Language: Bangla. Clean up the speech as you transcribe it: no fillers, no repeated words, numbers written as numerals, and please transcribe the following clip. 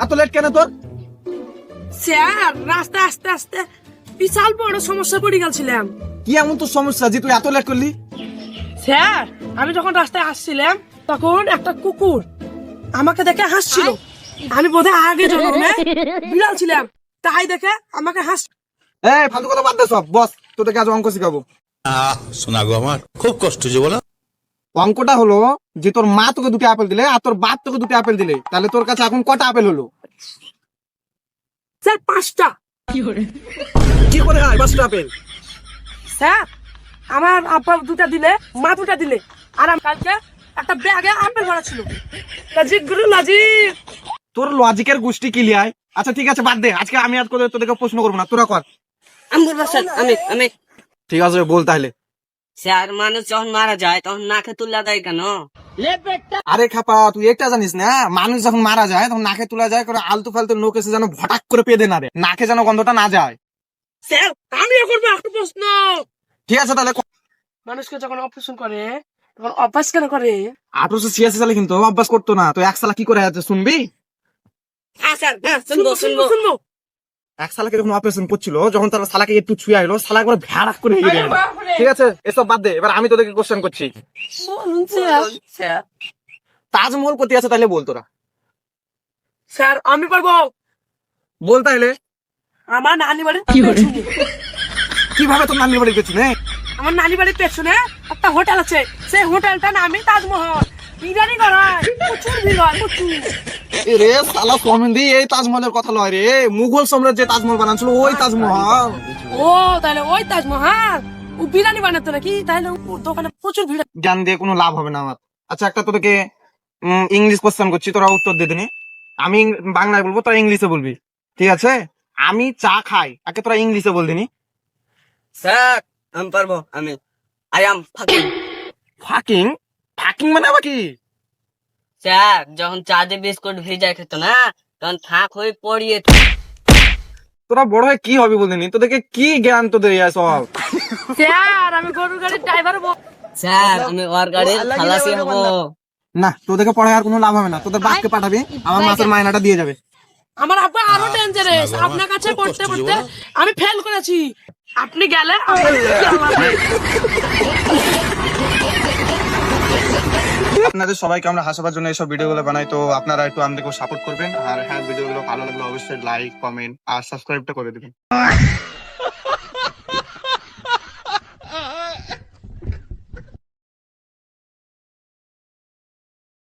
এত লেট কেন তোর? স্যার রাস্তায় আস্তে আস্তে বিশাল বড় সমস্যা পড়ে গেছিলাম। কি এমন তোর সমস্যা যে তুই এত লেট করলি? স্যার আমি যখন রাস্তায় আসছিলাম তখন একটা কুকুর আমাকে দেখে হাসছিল। আমি বোধহয় আগে জন্মে বিড়াল ছিলাম, তাই দেখে আমাকে হাস। এই ফালতু কথা বাদ দে সব, বস তোদেরকে আজ অঙ্ক শিখাবো। শোনা গো আমার খুব কষ্ট যে বলো। অঙ্কটা হলো যে তোর মা তোকে দুটো আপেল দিলে আর তোর বাপ তোকে দুটো আপেল দিলে, তাহলে তোর কাছে এখন কটা আপেল হলো? স্যার 5টা। কি করে হয় 5টা আপেল? স্যার আমার আব্বা 2টা দিলে, মা 2টা দিলে, আর আমি কালকে একটা ব্যাগে আপেল ভরা ছিল। লজিক গুরু লজিক। তোর লজিকের গোষ্ঠী ক্লিয়ার। আচ্ছা ঠিক আছে বাদ দে, আজকে আমি আর তোদেরকে প্রশ্ন করবো না, তোরা কর। আমি বলবো স্যার, আমি ঠিক আছে বল তাহলে। স্যার মানুষ যখন মারা যায় তখন নাকে তুলা দেয় কেন? আরে খাপা তুই একটা জানিস না, মানুষ যখন মারা যায় তখন নাকে তোলা যায় করে আলতু ফালতু লোক এসে যেন ভটাক করে পেদে না রে, নাকে যেন গন্ধটা না যায়। স্যার আমি করবো একটা প্রশ্ন। ঠিক আছে তাহলে মানুষকে যখন অপারেশন করে তখন অভ্যাস কেন করে? 1886 সালে কিন্তু অভ্যাস করতো না, তো 1 সালা কি করে আছে শুনবি? হ্যাঁ স্যার, হ্যাঁ শুনবো শুনবো। শুনবো। 1 সালাকে যখন অপারেশন করছিল, যখন তারা সালাকে একটু ছুঁয়ে আইলো, সালা একবার ভ্যাড়াক করে হেগে গেল। ঠিক আছে এসব বাদ দে, এবার আমি তোদেরকে কোশ্চেন করছি। বলুন স্যার। স্যার তাজমহল কোথায় আছে তাহলে বল তোরা। স্যার আমি পারবো। বল তাহলে। আমার নানি বাড়ির পেছনে। কিভাবে তোর নানির বাড়ির পেছনে? আমার নানি বাড়ির পেছনে একটা হোটেল আছে, সেই হোটেলটা নামই তাজমহল। বিরিয়ানি করায় প্রচুর ভিড় হয়, প্রচুর। এ রে সালা সোমেন্দি, এই তাজমহলের কথা লয় রে, মুঘল সম্রাট যে তাজমহল বানাচ্ছিল ওই তাজমহল। ও তাহলে ওই তাজমহল ও বিরিয়ানি বানাতো নাকি? তাহলে ওর দোকানে প্রচুর ভিড়। জ্ঞান দিয়ে কোনো লাভ হবে না আমার। আচ্ছা একটা তোদেরকে ইংলিশ কোশ্চেন করছি, তোরা উত্তর দিয়ে দিনি। আমি বাংলায় বলবো, তোরা ইংলিশে বলবি, ঠিক আছে? আমি চা খাই, তাকে তোরা ইংলিশে বল দিনি। স্যার আমি পারবো, I am fucking. Fucking? Fucking মানে আবার কি? স্যার যখন চা দিয়ে বিস্কুট ভিজায় খেত না, তখন থাক হয়ে পড়িয়ে। তোরা বড় হয়ে কি হবে বলদিনি, তোদেরকে কি জ্ঞান তোদের সব? স্যার আমি গরুর গাড়ির ড্রাইভার হবো। স্যার আমি ওর গাড়ির খালাসি হবো। না তোদেরকে পড়ায় আর কোনো লাভ হবে না, তোদের বাপকে পাঠাবি, আমার মাসের মায়নাটা দিয়ে যাবে। আমার আব্বা আরো ডেঞ্জারাস, আপনার কাছে পড়তে পড়তে আমি ফেল করেছি। আপনি গেলে আপনাদের সবাইকে আমরা হাসাবার জন্য এইসব ভিডিওগুলো বানাই, তো আপনারা একটু আমাদেরকে সাপোর্ট করবেন। আর হ্যাঁ, ভিডিওগুলো ভালো লাগলে অবশ্যই লাইক, কমেন্ট আর সাবস্ক্রাইবটা করে দিবেন।